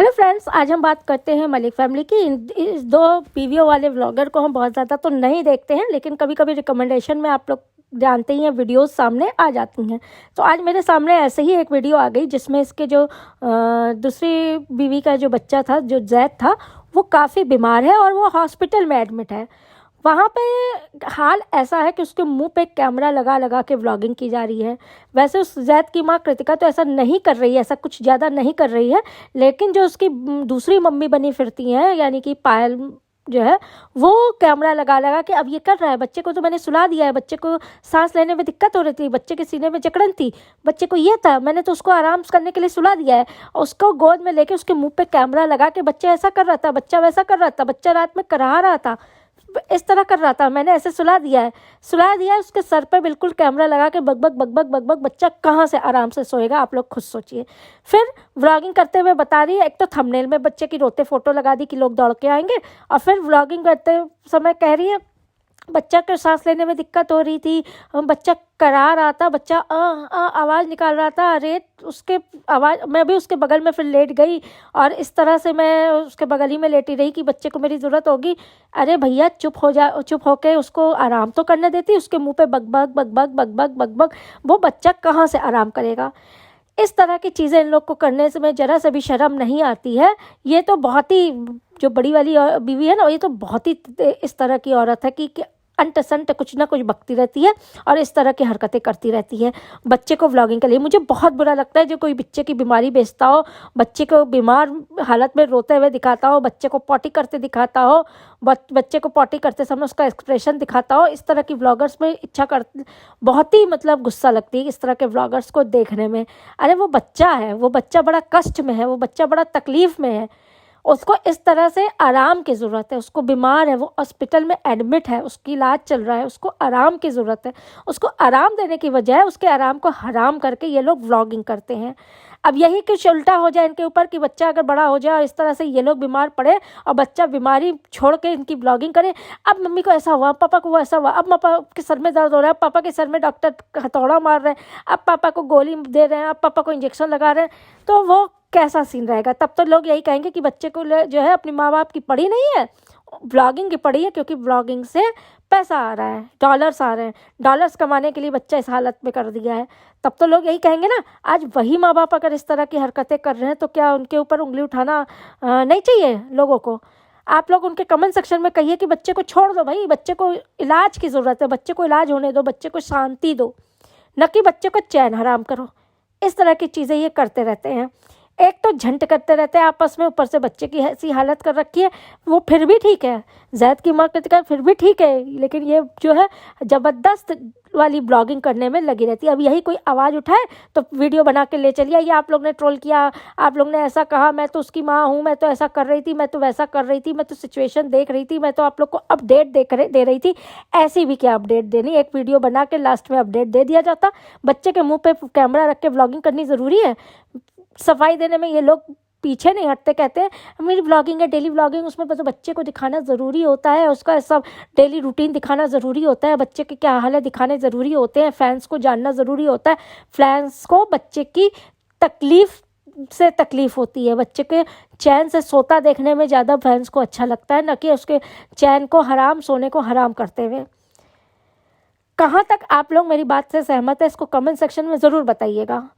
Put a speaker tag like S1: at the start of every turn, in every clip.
S1: Hello friends, आज हम बात करते हैं मलिक फैमिली की। इस दो बीवियों वाले व्लॉगर को हम बहुत ज़्यादा तो नहीं देखते हैं, लेकिन कभी कभी रिकमेंडेशन में आप लोग जानते ही हैं वीडियोस सामने आ जाती हैं। तो आज मेरे सामने ऐसे ही एक वीडियो आ गई जिसमें इसके जो दूसरी बीवी का जो बच्चा था, जो जैद था, वो काफ़ी बीमार है और वो हॉस्पिटल में एडमिट है। वहाँ पे हाल ऐसा है कि उसके मुंह पे कैमरा लगा लगा के व्लॉगिंग की जा रही है। वैसे उस जैद की माँ कृतिका तो ऐसा नहीं कर रही है, ऐसा कुछ ज़्यादा नहीं कर रही है, लेकिन जो उसकी दूसरी मम्मी बनी फिरती हैं, यानी कि पायल जो है, वो कैमरा लगा लगा के अब ये कर रहा है। बच्चे को तो मैंने सुला दिया है, बच्चे को सांस लेने में दिक्कत हो रही थी, बच्चे के सीने में जकड़न थी, बच्चे को ये था, मैंने तो उसको आराम करने के लिए सुला दिया है। और उसको गोद में लेके उसके मुंह पे कैमरा लगा के बच्चा ऐसा कर रहा था, बच्चा वैसा कर रहा था, बच्चा रात में करा रहा था, इस तरह कर रहा था, मैंने ऐसे सुला दिया है। उसके सर पे बिल्कुल कैमरा लगा के बकबक बकबक बकबक। बच्चा कहाँ से आराम से सोएगा, आप लोग खुद सोचिए। फिर व्लॉगिंग करते हुए बता रही है, एक तो थंबनेल में बच्चे की रोते फोटो लगा दी कि लोग दौड़ के आएंगे, और फिर व्लॉगिंग करते समय कह रही है बच्चा को सांस लेने में दिक्कत हो रही थी, बच्चा करा रहा था, बच्चा आवाज़ निकाल रहा था। अरे उसके आवाज़, मैं भी उसके बगल में फिर लेट गई और इस तरह से मैं उसके बगल ही में लेटी रही कि बच्चे को मेरी ज़रूरत होगी। अरे भैया चुप होके उसको आराम तो करने देती, उसके मुंह पे बकबक बकबक बकबक बकबक। वो बच्चा कहाँ से आराम करेगा? इस तरह की चीज़ें इन लोग को करने से में ज़रा से भी शर्म नहीं आती है। ये तो बहुत ही, जो बड़ी वाली बीवी है ना, ये तो बहुत ही इस तरह की औरत है कि अंट संट कुछ ना कुछ बकती रहती है और इस तरह की हरकतें करती रहती है बच्चे को व्लॉगिंग के लिए। मुझे बहुत बुरा लगता है जो कोई बच्चे की बीमारी बेचता हो, बच्चे को बीमार हालत में रोते हुए दिखाता हो, बच्चे को पॉटी करते दिखाता हो, बच्चे को पॉटी करते समय उसका एक्सप्रेशन दिखाता हो। इस तरह की व्लॉगर्स में बहुत ही गुस्सा लगती है इस तरह के व्लॉगर्स को देखने में। अरे वो बच्चा है, वो बच्चा बड़ा कष्ट में है, वो बच्चा बड़ा तकलीफ में है, उसको इस तरह से आराम की ज़रूरत है। उसको बीमार है, वो हॉस्पिटल में एडमिट है, उसकी इलाज चल रहा है, उसको आराम की ज़रूरत है। उसको आराम देने की बजाय उसके आराम को हराम करके ये लोग व्लॉगिंग करते हैं। अब यही कुछ उल्टा हो जाए इनके ऊपर कि बच्चा अगर बड़ा हो जाए और इस तरह से ये लोग बीमार पड़े और बच्चा बीमारी छोड़ के इनकी व्लॉगिंग करे। अब मम्मी को ऐसा हुआ, पापा को वो ऐसा हुआ, अब पापा के सर में दर्द हो रहा है, पापा के सर में डॉक्टर हथौड़ा मार रहे हैं, अब पापा को गोली दे रहे हैं, अब पापा को इंजेक्शन लगा रहे हैं, तो वो कैसा सीन रहेगा? तब तो लोग यही कहेंगे कि बच्चे को जो है अपने माँ बाप की पड़ी नहीं है, ब्लॉगिंग की पड़ी है, क्योंकि ब्लॉगिंग से पैसा आ रहा है, डॉलर्स आ रहे हैं, डॉलर्स कमाने के लिए बच्चा इस हालत में कर दिया है। तब तो लोग यही कहेंगे ना। आज वही माँ बाप अगर इस तरह की हरकतें कर रहे हैं तो क्या उनके ऊपर उंगली उठाना नहीं चाहिए लोगों को? आप लोग उनके कमेंट सेक्शन में कहिए कि बच्चे को छोड़ दो भाई, बच्चे को इलाज की ज़रूरत है, बच्चे को इलाज होने दो, बच्चे को शांति दो, न कि बच्चे को चैन हराम करो। इस तरह की चीज़ें ये करते रहते हैं। एक तो झंड करते रहते हैं आपस में, ऊपर से बच्चे की ऐसी हालत कर रखी है। वो फिर भी ठीक है, जैद की माँ कृतिका फिर भी ठीक है, लेकिन ये जो है ज़बरदस्त वाली ब्लॉगिंग करने में लगी रहती है। अब यही कोई आवाज़ उठाए तो वीडियो बना के ले चलिए, ये आप लोग ने ट्रोल किया, आप लोग ने ऐसा कहा, मैं तो उसकी माँ हूँ, मैं तो ऐसा कर रही थी, मैं तो वैसा कर रही थी, मैं तो सिचुएशन देख रही थी, मैं तो आप लोग को अपडेट दे रही थी। ऐसी भी क्या अपडेट देनी? एक वीडियो बना के लास्ट में अपडेट दे दिया जाता। बच्चे के मुँह पे कैमरा रख के व्लॉगिंग करनी ज़रूरी है? सफाई देने में ये लोग पीछे नहीं हटते, कहते हैं मेरी व्लॉगिंग है, डेली व्लॉगिंग, उसमें तो बच्चे को दिखाना ज़रूरी होता है, उसका सब डेली रूटीन दिखाना ज़रूरी होता है, बच्चे के क्या हाल है दिखाने ज़रूरी होते हैं, फैंस को जानना ज़रूरी होता है। फैंस को बच्चे की तकलीफ़ से तकलीफ़ होती है, बच्चे के चैन से सोता देखने में ज़्यादा फैंस को अच्छा लगता है, न कि उसके चैन को हराम, सोने को हराम करते हुए। कहाँ तक आप लोग मेरी बात से सहमत है, इसको कमेंट सेक्शन में ज़रूर बताइएगा,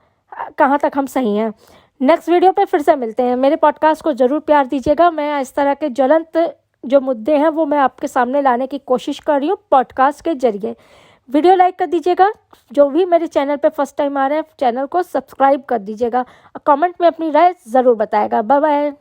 S1: कहाँ तक हम सही हैं। नेक्स्ट वीडियो पे फिर से मिलते हैं। मेरे पॉडकास्ट को ज़रूर प्यार दीजिएगा। मैं इस तरह के ज्वलंत जो मुद्दे हैं वो मैं आपके सामने लाने की कोशिश कर रही हूँ पॉडकास्ट के जरिए। वीडियो लाइक कर दीजिएगा, जो भी मेरे चैनल पे फर्स्ट टाइम आ रहे हैं चैनल को सब्सक्राइब कर दीजिएगा, कमेंट में अपनी राय ज़रूर बताएगा। Bye bye.